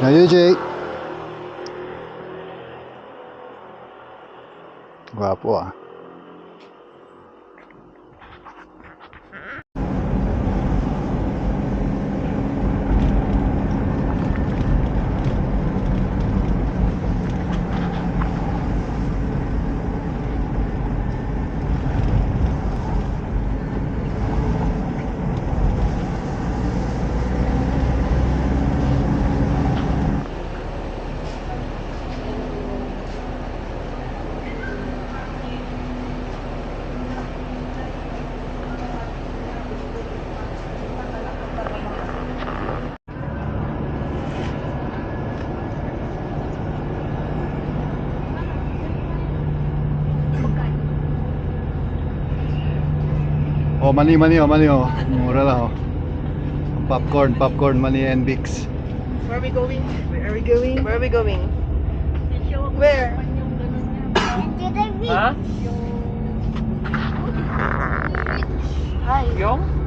Ayo, Jake. Gwapo ah. Oh, money, oh. Mura lang oh. Popcorn, money and Bix. Where are we going? Where are we going? Where are we going? Where? Huh? Hi. Yung?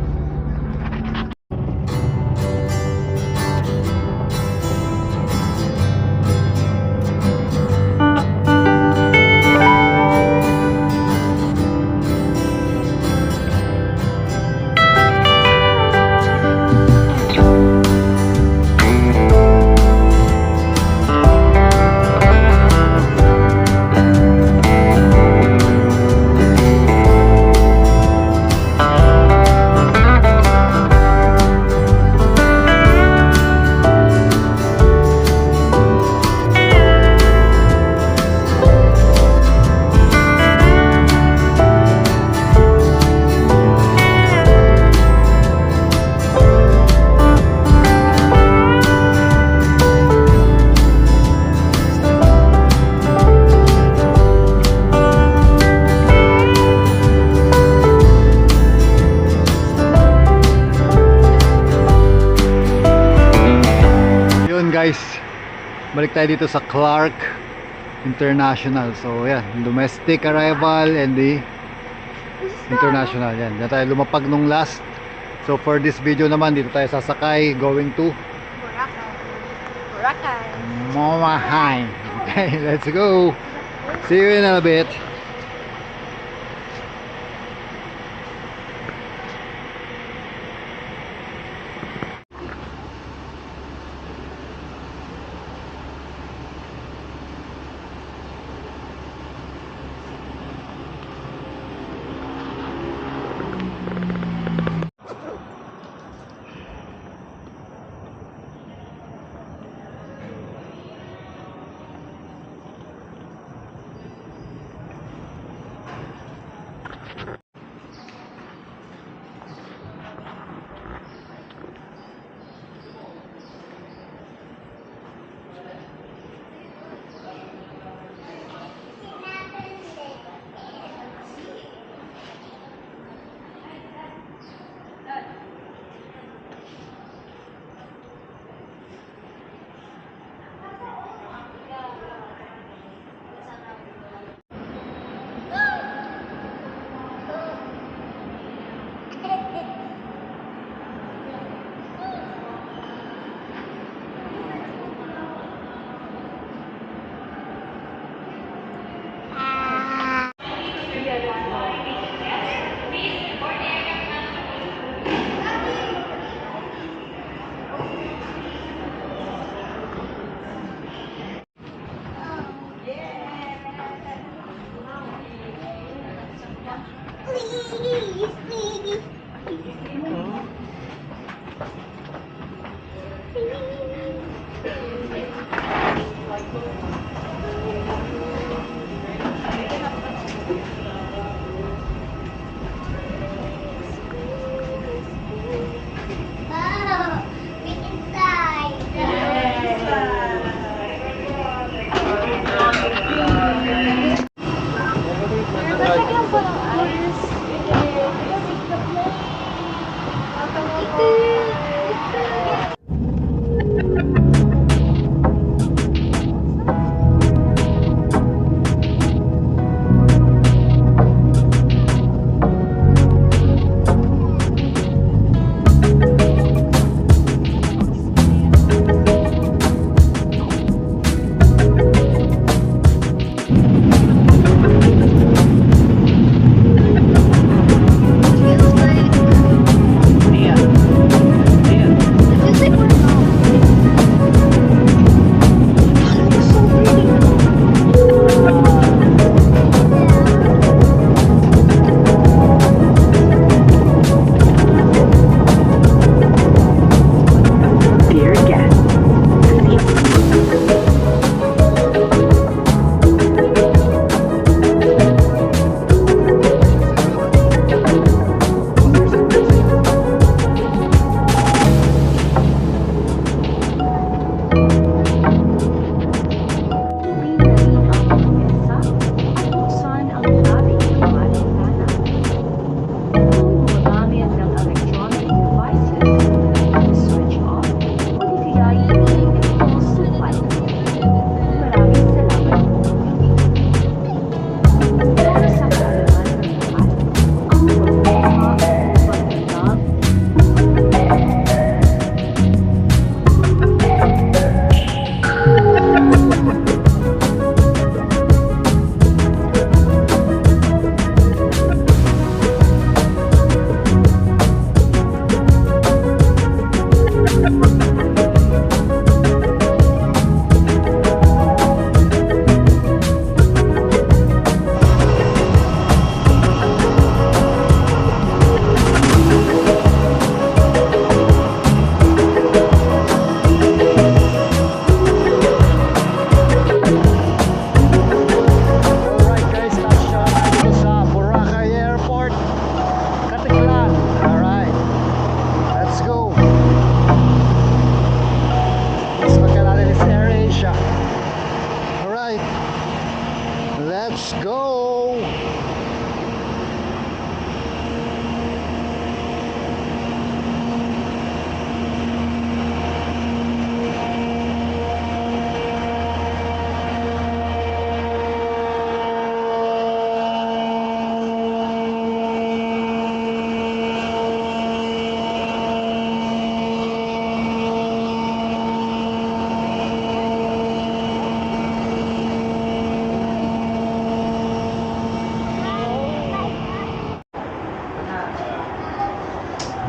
Guys, balik tayo dito sa Clark International. So yan, domestic arrival and the international. Yan, dyan tayo lumapag nung last. So for this video naman, dito tayo sasakay going to Boracay. Momahay. Okay, let's go. See you in a bit.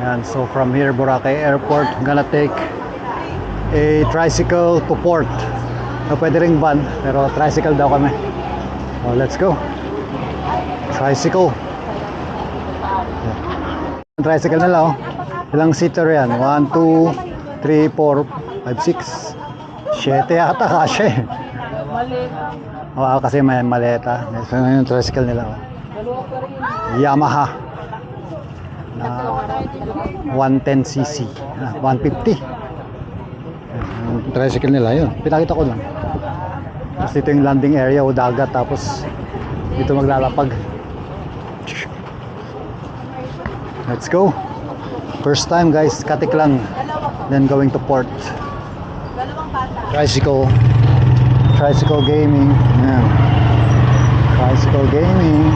Yan, so from here, Boracay Airport, I'm gonna take a tricycle to port. Pwede ring van, pero tricycle daw kami. So let's go. Tricycle. Yan. Tricycle nila, oh. Ilang seater yan? 1, 2, 3, 4, 5, 6 7 yata kasi. Oo, kasi may maleta. So yung tricycle nila, oh. Yamaha na 110cc, 150. Yung tricycle nila, yun. Pinakita ko lang. Tapos dito yung landing area o dagat, tapos dito maglalapag. Let's go. First time guys, katik lang. Then going to port. Tricycle gaming. Ayan. Tricycle gaming.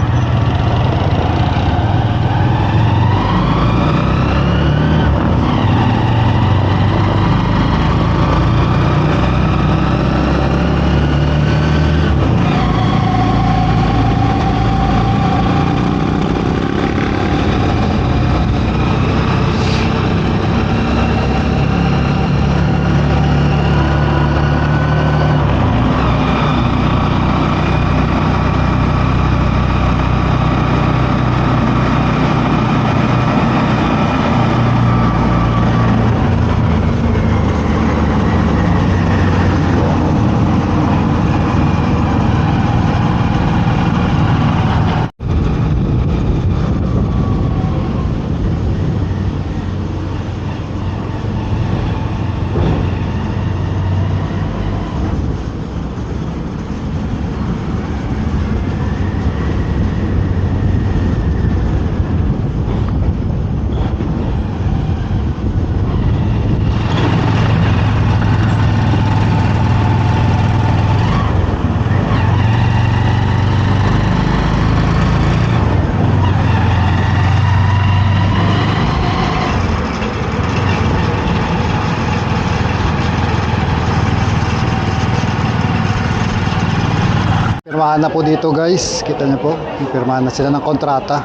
Pirmahan na po dito guys, kita niyo po, pirmahan na sila ng kontrata.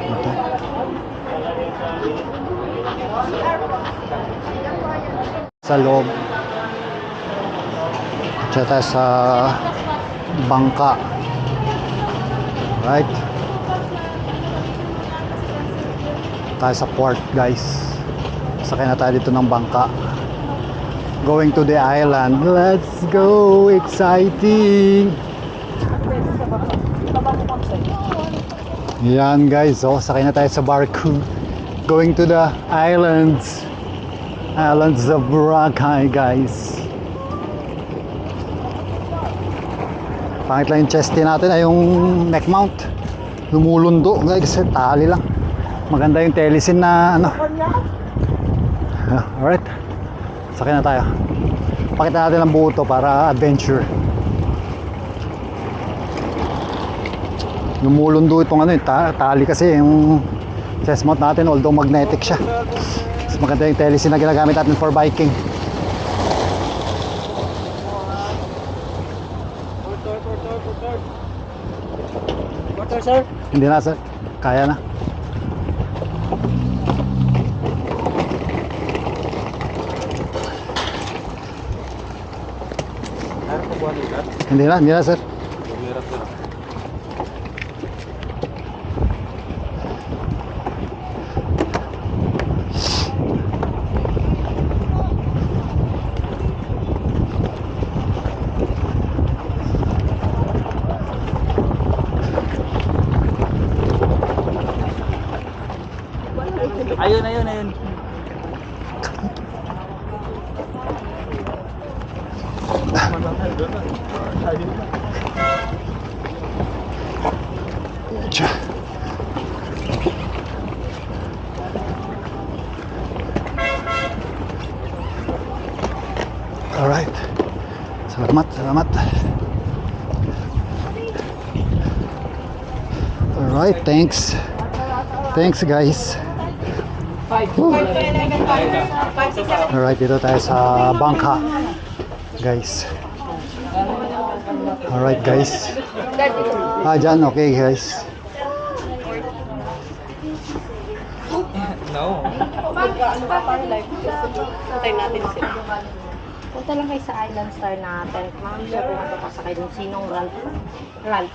Ito. Sa loob. Tsaka sa bangka. Right. Tayo sa port guys. Sakay na tayo dito ng bangka. Going to the island. Let's go! Exciting! Yan guys, oh, sakay na tayo sa barko. Going to the islands. Islands of Boracay guys. Pangit lang yung chesty natin ay yung neck mount. Lumulundo guys, tali lang. Maganda yung telesin na ano. Alright. Sakay na tayo. Pakita natin ang buo to para adventure. Lumulundo itong ano, tali kasi yung chest mount natin, although magnetic siya. Mas maganda yung telesin na ginagamit natin for biking. Water, sir? Hindi na sir, kaya na. Hindi na sir. Ayun. Alright. Salamat. Alright, thanks. Thanks guys. Alright, dito tayo sa bangka guys. Alright guys. Dyan, okay guys. No. Ano pa tayo live? Patay natin sila. Punta lang kayo sa Island Star natin. Ma'am, siya pumunta pa sa kayo dun. Sinong Ralph? Ralph.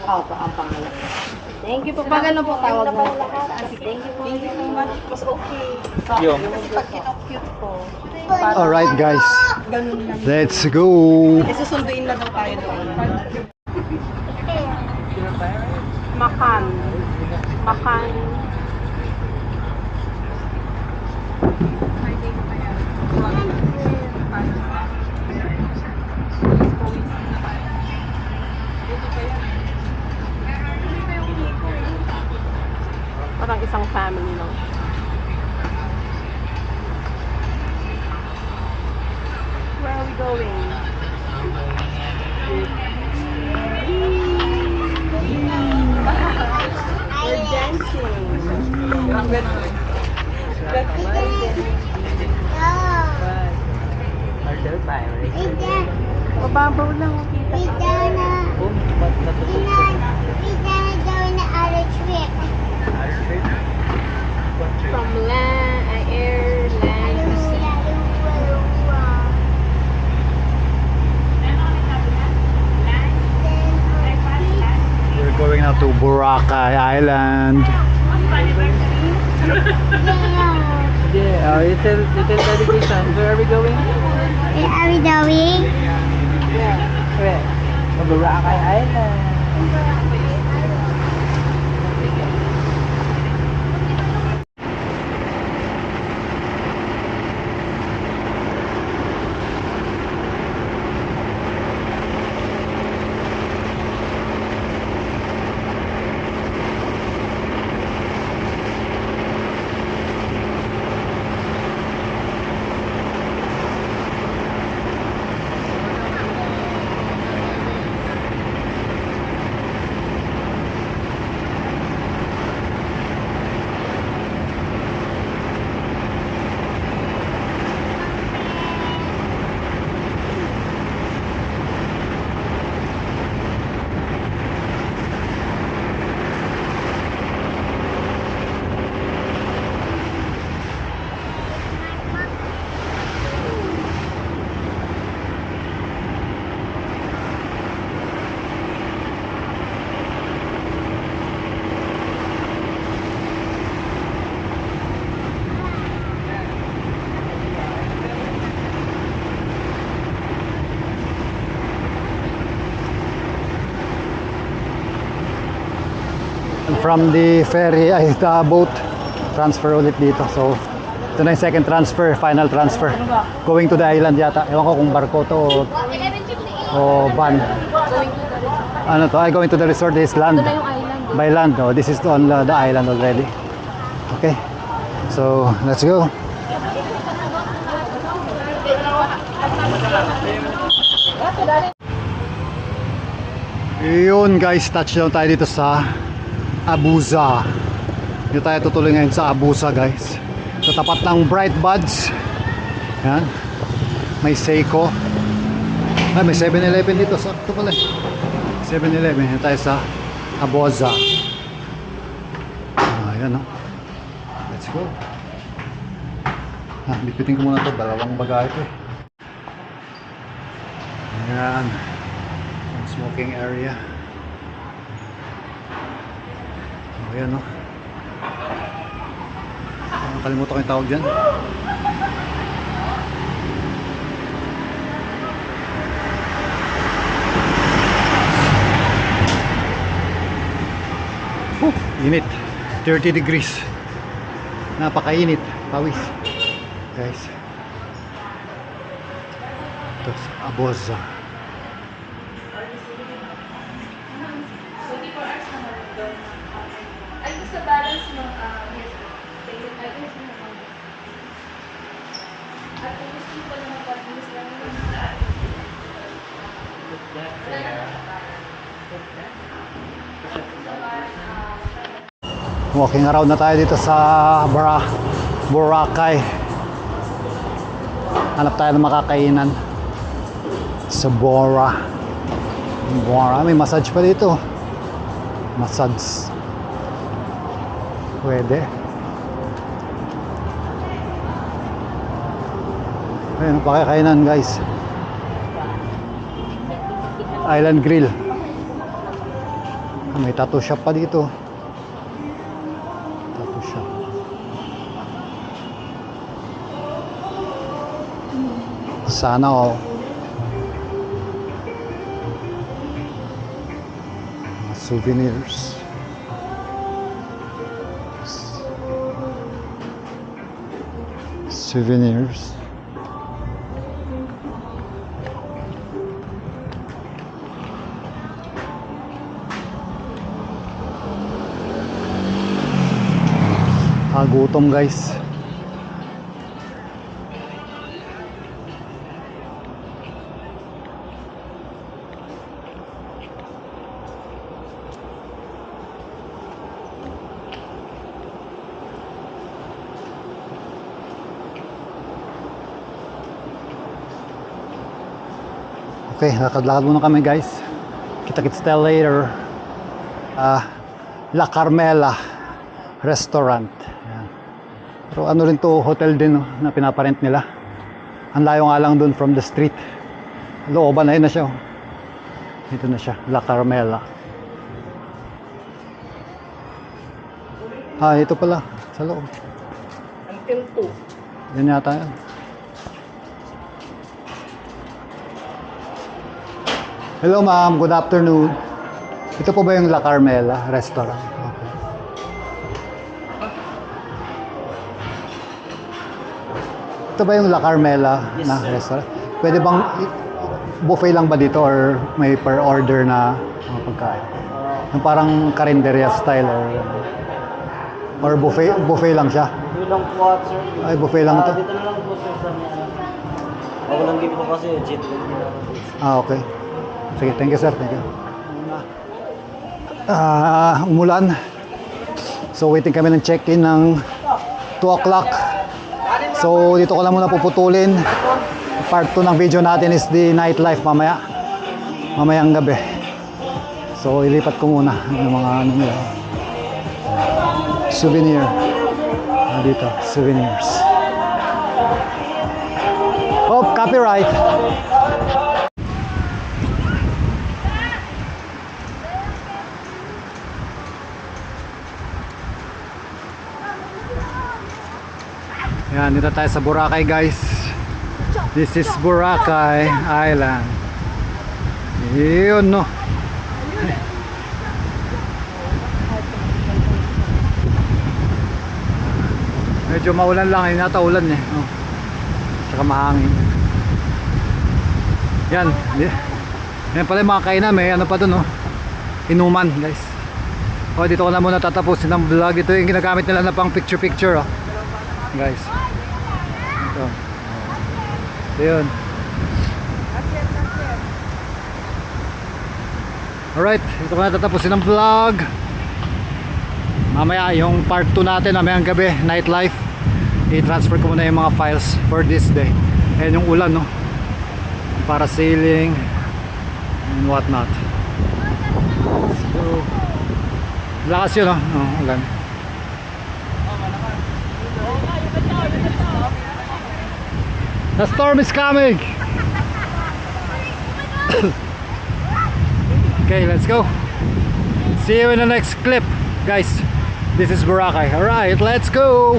Opo, ang pangalan. Thank you po. Pag ano po tawag mo? Thank you po. Thank you so much. Mas okay. Yung. Pag cute po. Alright guys, Ganun lang. let's go. Susunduin na daw tayo doon. Makan. Makan. Parang isang family lang. Where are we going? We're dancing. Mababaw lang. From land, air, land, sea. We're going now to Boracay Island. Yeah, you tell Daddy Christian, where are we going? Where are we going? Where? Boracay Island. From the ferry, ay the boat, transfer ulit dito. So, ito na yung second transfer, final transfer. Going to the island yata. Ewan ko kung barko to o van. Ano to? Ay, going to the resort. This land. By land. No? This is on the island already. Okay. So, let's go. Yun guys, touchdown tayo dito sa Abuza. Dito tayo tutuloy ngayon sa Abuza guys. Sa tapat ng Bright Buds. Yan. May Seiko. Ay, may 7-Eleven dito. Sakto pala. 7-Eleven. Yan tayo sa Abuza. Ayan, no? Let's go. Bitbitin ko muna ito. Dalawang bagahe ito. Ayan. Smoking area. Ayan, no? Nakalimutan ko yung tawag dyan. Init. 30 degrees. Napakainit. Pawis. Guys. Ito sa Abuza. Walking around na tayo dito sa Boracay. Hanap tayo ng makakainan sa Bora. May massage pa dito. Massage. Pwede. Ayun, pakikainan guys. Island Grill. May tattoo shop pa dito. Tattoo shop. Sana all. Mga souvenirs. Souvenirs. Gutom guys. Okay, lakad-lakad muna kami guys. Kita-kits tayo later. La Carmela Restaurant. Ayan. Pero ano rin to, hotel din no, na pinaparent nila. Ang layo nga lang dun from the street. Looban na yun na siya. Oh. Dito na siya, La Carmela. Ito pala, sa loob. Until 2. Yan yata yan. Hello ma'am, good afternoon. Ito po ba yung La Carmela Restaurant? Okay. Ito ba yung La Carmela na restaurant? Pwede bang buffet lang ba dito or may per order na mga pagkain? Yung parang karinderya style or buffet lang siya? Buffet lang po, sir. Ay, buffet lang ito? Dito na lang po, sir, sa mga... Ako lang din po kasi, jet lang din ako. Okay. Sige, thank you sir, thank you. Umulan. So waiting kami ng check-in ng 2 o'clock. So dito ko lang muna puputulin. Part 2 ng video natin is the nightlife mamayang gabi. So ilipat ko muna yung mga ano nila. Souvenir. Dito, souvenirs. Oh, copyright. Yan, dito tayo sa Boracay guys. This is Boracay Island. Yun no. Medyo maulan lang, nata ulan eh. Oh. Tsaka mahangin. Yan. Yan pala yung mga kainan, may ano pa dun oh. Inuman guys. Oh, dito ko na muna tatapusin ng vlog. Ito yung ginagamit nila na pang picture oh. Guys. Ito. Ito yun. Alright, ito ko na tatapusin ng vlog. Mamaya yung part 2 natin mamayang gabi, nightlife. I-transfer ko muna yung mga files for this day. Ayan yung ulan no. Para sailing and what not. So, lakas yun no. Oh, ulan. The storm is coming. Okay, let's go. See you in the next clip, guys. This is Boracay. Alright, let's go.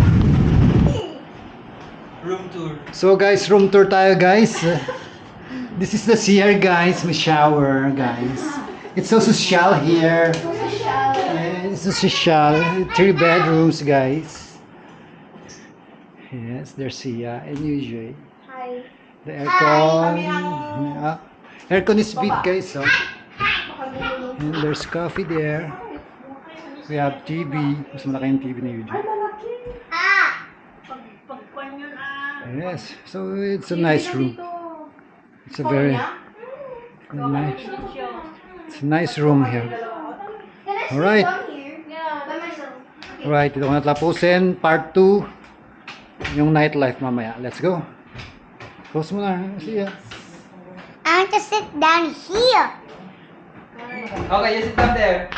Room tour. So guys, room tour tayo guys. This is the CR guys. May shower guys. It's so social here. It's so social. 3 bedrooms guys. Yes, there's Sia and UJ. Hi. The aircon. Aircon is big guys. So. And there's coffee there. We have TV. Mas malaki yung TV ni UJ. Yes, so it's a nice room. It's a very nice. It's a nice room here. Alright. Alright, ito ko na tapusin. Part 2. Yung nightlife mamaya. Let's go. Close mo na. See ya. I want to sit down here. Okay, you sit down there.